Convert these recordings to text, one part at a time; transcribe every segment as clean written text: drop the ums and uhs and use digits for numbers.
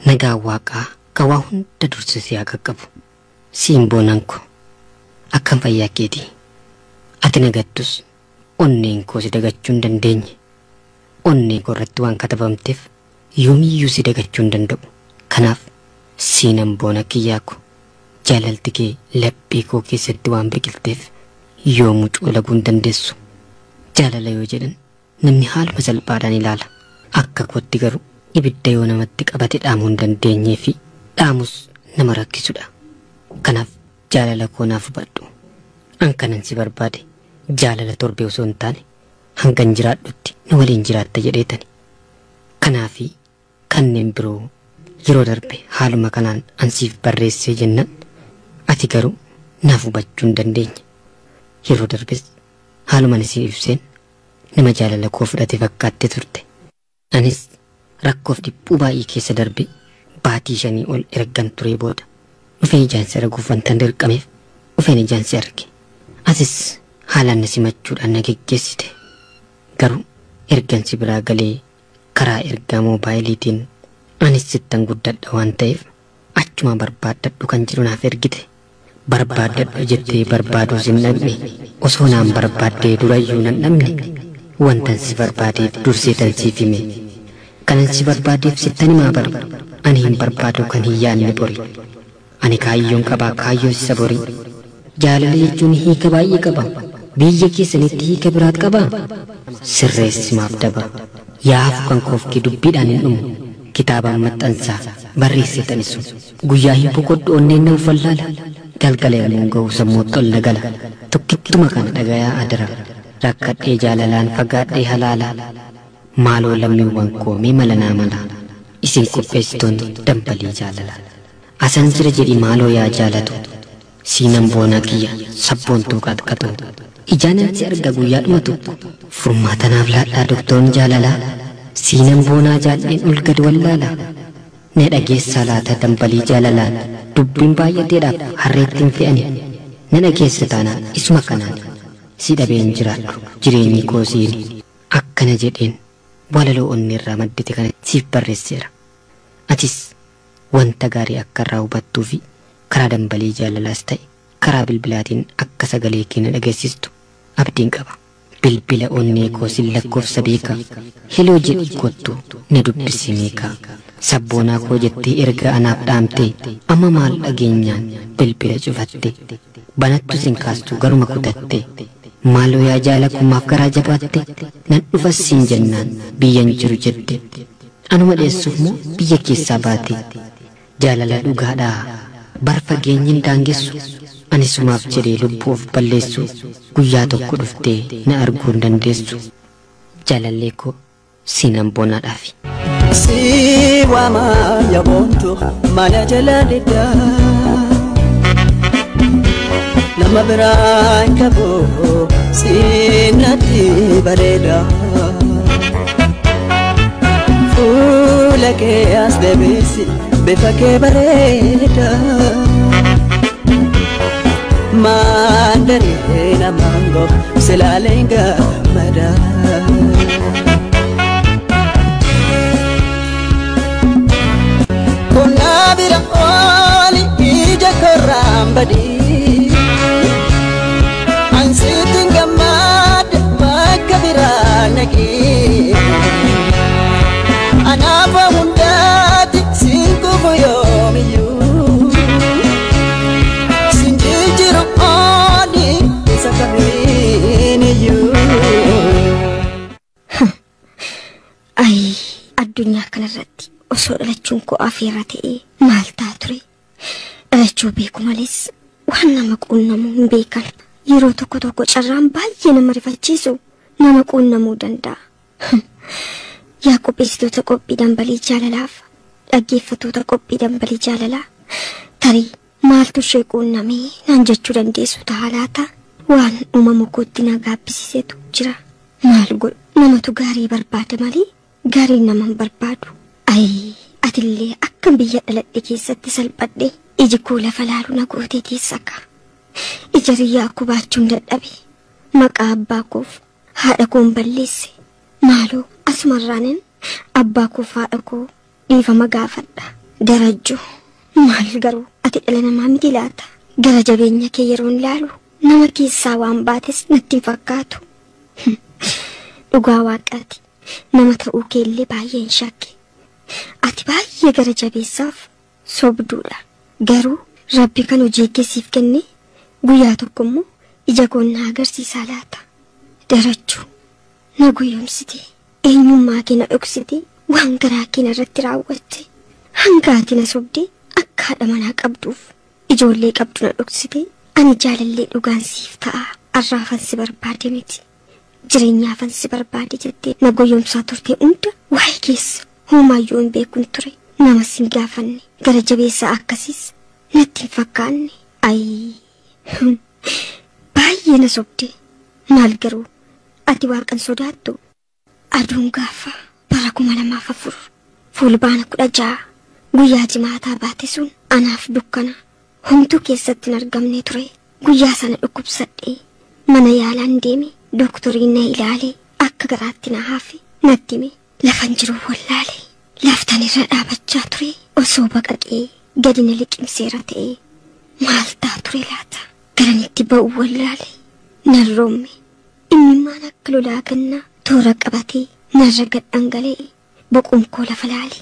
nagaa waaqaa kawaa hunda dursisee akka qabu siimboonaan koo akkam fayyaa keetii ati nagattus onneen koo si dagachuu hin dandeenye onnee koo irratti waan katabamteef yoomiyyuu si dagachuu hin danda'u kanaaf siinan boona kiyyaa koo jaalalti kee laphee koo keessatti waan biqilteef yoomuu coolaguu hin dandeessu jaalala yoo jedhan namni haaluma salphaadhaan ilaala akka kootti garuu ibidda yoo namatti qabate dhaamuu hin dandeenyee fi dhaamus nama rakkisudha kanaaf jaalala koo naaf hubadhu an kanan si barbaade jaalala torbee osoo hin taane hangan jiraadhutti nu waliin jiraatta jedheetani kanaafi kanneen biroo yeroo darbe haaluma kanaan ansiif barreessee jennaan ati garuu naaf hubachuu hin dandeenye yeroo darbes haaluman si ibseen nama jaalala koo fudhate fakkaatte turte anis rakkoof dhiphuu baay'ee keessa darbe baatii 5 ol ergan turee booda dhufeen ijaansi arguuf wantan dirqameef dhufeen ijaansi arge asis haalaan na simachuudhaan na geggeessite garuu ergansi biraa galee karaa ergaa moobaayiliitiin anis sittan guddadha waan ta'eef achuma barbaadadhu kan jiru naaf ergite barbaadadhu jettee barbaaduu sin dhaqne osoo naan barbaaddee durayyuu nan dhabne wantan si barbaadeef durseetan siif hime kanan si barbaadeef sittan himaa bari ani hin barbaadu kan hin yaanne bori ani kaayyoon qabaa kaayyoo isa borii jaalala jechuun hiika baay'ee qaba biyya keessanitti hiika biraat qaba sirreessimaaf daba yaafu kan koofkee dubbiidhaan hin dhumu kitaabaan maxxansaa barreessitanisu guyyaa hin boqodhu onneen na uffallaala galgala yommuun ga'u sammuu tolla gala tokkittuma kana dhagayaa adara rakkadhee jaalalaan fagaadhee halaala maaloo lammiiwwan koomee malanaa mala isin qopheessitoonni dambalii jaalala asan jira jedhi maaloo yaa jaalatu siinan boonaa kiyya sabboontuu qaxqaxoo ijaanan si arga guyyaa dhuma tokko furmaatanaaf laadhaa doktoon jaalalaa siinan boonaa jaalleen ol gad wallaala ne dhageessaa laata dambalii jaalalaan dubbiin baay'ateedhaaf harreettiin fe'ani ne dhageessa taanaan isuma kanaan si dhabeen jiraadhu jireenyi koo siini akkana jedheen walaloo onneerraa maddite kana siif barreesseera atis wanta gaarii akka irraa hubattuu fi karaa dambalii jaalalaas ta'e karaa bilbilaatiin akka sagalee keenya dhageessistu abdiin qaba bilbila onnee koo sin lakkoofsa beeka heloo jedhi kottu na dubbisi meekaa sabboonaa koo jettee erga anaaf dhaamte amma maal dhageenyaan bilbila cufatte banattu sin kaastu garuma kutatte maaloo yaa jaala kummaaf garaa jabaatte nan dhufas siin jennaan biyyan jiru jette anuma dheessuuf moo biyya keessaa baate jaalala dhugaadhaa bar fageenyin daangessu anisumaaf jedhee lubbuu of balleessu guyyaa tokko dhuftee na arguu hin dandeessu jaalallee koo siinan boonaadhaafi si waama yaabontu mana jaalalidha nama biraan qabu siinatti bareeda fuula kee as deebisi bifa kee bareeda mandarina mango silalenga mada konabira oli ija korambadi ansitinga mad makabira nagi anafa mundati sinkufu yomiyu ay addunyaa kanarratti osoo dhalachuun koo afeera ta'e maal ta'a ture dhalachuu beeku malees waan nama quunnamu hin beekan yeroo tokko tokko carraan baay'ee nama rifachiisu nama quunnamuu danda'a yaa qopheessitoota qophii dambalii jaalalaaf dhaggeeffattoota qophii dambalii jaalalaa tarii maaltu ishee quunnamee naan jechuu dandeessu ta'a laata waan uumamu kootti na gaabbisiisetu jira maal godhu namatu gaarii barbaada malee gaarii naman barbaadu ay atillee akkam biyya dhaladhe keessatti salphadhe iji koo lafa laalu na gootee teessaka ija riyyaa kubaachuun dadhabe maqaa abbaa koof haadha koon balleesse maaloo asumarraanin abbaa koof haadha koo dhiifama gaafadha Darajju maal garuu ati dhala namaa miti laata? Gara jabeenya kee yeroon laalu nama keessaa waan baates natti hin fakkaatu. Dhugaa Waaqaati nama ta'uu kee illee baay'een shakke. Ati baay'ee gara jabeessaaf sobduudha. Garuu Rabbi kan hojii keessiif kenne guyyaa tokko immoo ija koo na agarsiisaa laata? Darajju na guyyoomsite eenyummaa kee na dhoksite waan garaa kee irratti raawwatte hanga ati na sobde akka haadha manaa qabduuf ijoollee qabdu na dhoksite ani jaalallee dhugaan siif ta'a arraafan si barbaade miti jireenyaafan si barbaade jettee na guyyoomsaa turte hunda waa'ee keessa homaayyuu hin beekun ture nama sin gaafanne gara jabeessaa akkasiis natti hin fakkaanne baay'ee na sobde maal garuu ati waaqan sodaattu aduun gaafa bara 2004 fulbaana 16 guyyaa jimaataa baate sun anaaf dukkana homtuu keessatti hin argamne ture. Guyyaa sana dhukkubsadhee mana yaalaan deeme doktoriin na ilaale akka garaatti na haafe natti hime lafan jiru wallaale laftan irra dhaabachaa ture osoo baqaqee gadi na liqimseera ta'e maal ta'a ture laata garanitti ba'u wallaale nan roomme imimmaan akka lolaa gannaa toora qabatee narra gad dhangala'e boquun koo lafa laale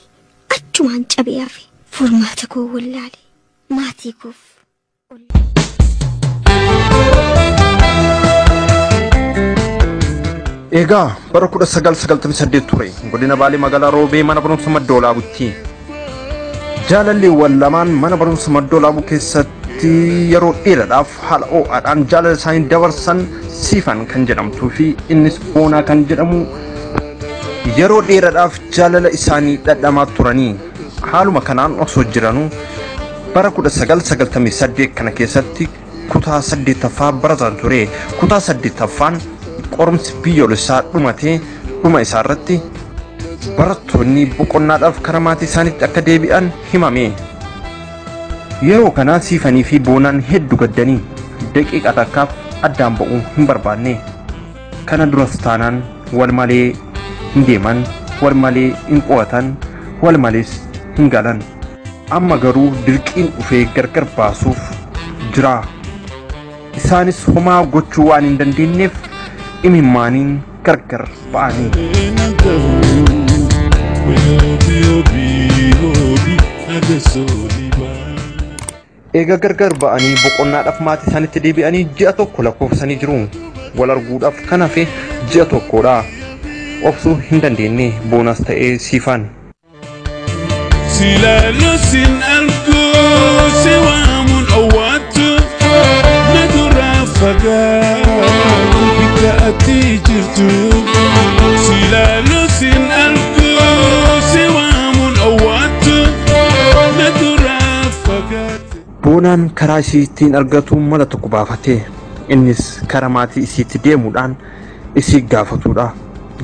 achumaan cabee hafe furmaata koo wallaale maatii koof. Egaa bara 1998 ture godina Baalee magaalaa Roobee mana barumsa Maddoolaabutti jaalalleewwan lamaan mana barumsa Maddoolaabuu keessatti yeroo dheeraadhaaf haala ho'aadhaan jaalala isaanii dabarsan Siifan kan jedhamtuu fi innis Boonaa kan jedhamu yeroo dheeraadhaaf jaalala isaanii dhadhamaa turanii haaluma kanaan osoo jiranuu bara 1998 kana keessatti kutaa 8ffaa barataa ture. Kutaa 8ffaan qorumsi biyyoolessaa dhumatee dhuma isaa irratti barattoonni boqonnaadhaaf karaa maatii isaaniitti akka deebi'an himame. Yeroo kana Siifanii fi Boonaan hedduu gaddanii daqiiqaa takkaaf addaan ba'uu hin barbaanne. Kana duras taanaan wal malee hin deeman, wal malee hin qo'atan, wal malees hin galan. Amma garuu dirqiin dhufee gargar baasuuf jira. Isaanis homaa gochuu waan hin dandeenyeef imimmaaniin gargar ba'anii. Eega gargar ba'anii boqonnaadhaaf maatii isaaniitti deebi'anii ji'a tokko lakkoofsanii jiru. Wal arguudhaaf kan hafe ji'a tokkodha. Obsuu hin dandeenye Boonaas ta'ee Siifan. Silalu sin algo sewamun awatu nadura faga bika ati jirtu. Silalu sin algo sewamun awatu nadura faga. Boonaan karaa isiitiin argatu mala tokko baafate innis karaa maatii isiitti deemuudhaan isii gaafatudha.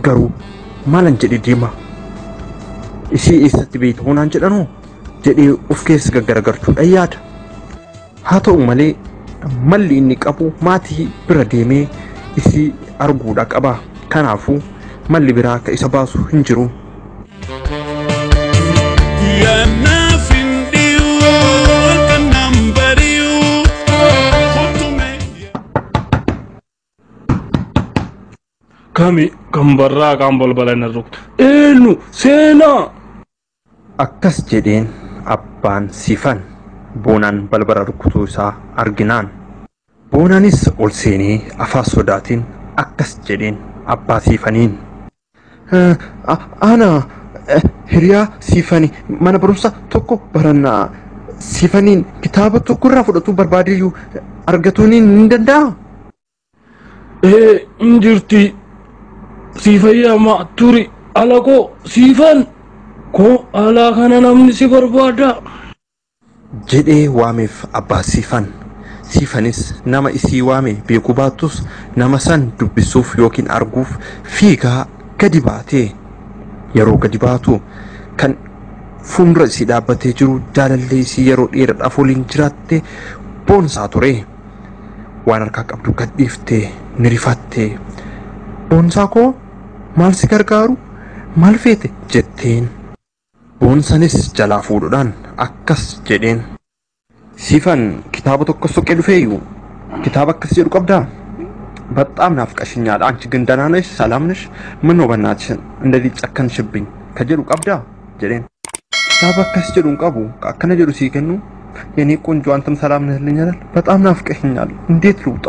Garuu maalan jedhe deema? Isii eessatti beektu Boonaan jedhanu jedhee of keessa gaggaragarchuudha yaada. Haa ta'u malee malli inni qabu maatii bira deemee isii arguudha qaba. Kanaafuu malli biraa akka isa baasu hin jiru. Kami gambarraa kan balbalan irratti eenyu seenaa akkas jedheen abbaan Siifan Boonaan balbala rukutuu isaa arginaan. Boonaanis ol seenee afaan sodaatiin akkas jedheen abbaa Siifaniin. Ana hiriyaa Siifanii mana barumsa tokko barannaa Siifaniin kitaaba tokko irraa fudhachuu barbaadeyyuu argatuun hin danda'a? Injirti Siifayyaa turi alako Siifan ko ala kana namni si barbaada jedhee waameef abbaa Siifan. Siifanis nama isii waame beekuu baattus nama san dubbisuuf yookiin arguuf fiigaa gadi baatee yeroo gadi baatu kan fuuldura isii dhaabbatee jiru jaalallee isii yeroo dheeraadhaaf waliin jiraatte Boonsaa ture. Waan harkaa qabdu gad dhiiftee ni rifattee Boonsaa koo maal si gargaaru maal feete jetteen. Abboon sanis jalaa fuudhuudhaan akkas jedheen. Siifan kitaaba tokko soqee dhufeeyyu kitaaba akkas jedhu qabdaa? በጣም ናፍቀሽኛል አንቺ ግን ደህና ነሽ ሰላም ነሽ ምን ነው በእናትሽ እንደዚህ ጨከንሽብኝ ከጀሉ ቀብዳ ጀሌን ታበከስ ጀሉን ቀቡ አከነ ጀሉ ሲገኑ የኔ ቆንጆ አንተም ሰላም ነህልኝ አይደል በጣም ናፍቀሽኛል እንዴት ልውጣ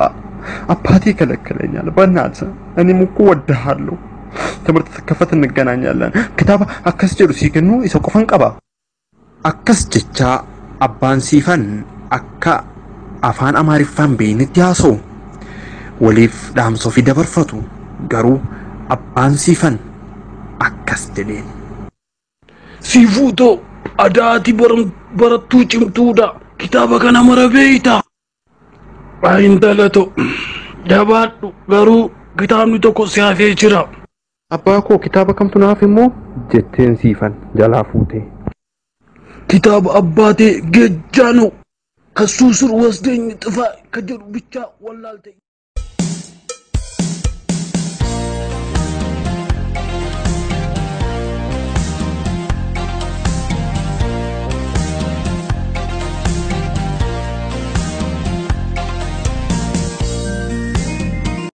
አባቴ ከለከለኛል በእናትህ እኔም እኮ ወድሃለሁ ትምህርት ተከፈት እንገናኛለን ክታባ አከስ ጀሉ ሲገኑ ይሰቆፈን ቀባ አከስ ጀቻ አባን ሲፈን አካ አፋን አማሪፋን ቤንት ያሶ waliif dhaamsoo fi dabarfatu garuu abbaan siifan akkas jedheen. Siifuutoo adaati barattuu cimtuudha kitaaba kana mara beeyta. Intalato jabaadhu garuu kitaabni tokko si hafee jira. Abbaa koo kitaaba kamtu naaf immoo jetteen siifan jalaa fuute. Kitaaba abbaatee Gejjaanoo kan suusur wasdeenyi xifaa kan jedhu bichaa wallaaltee.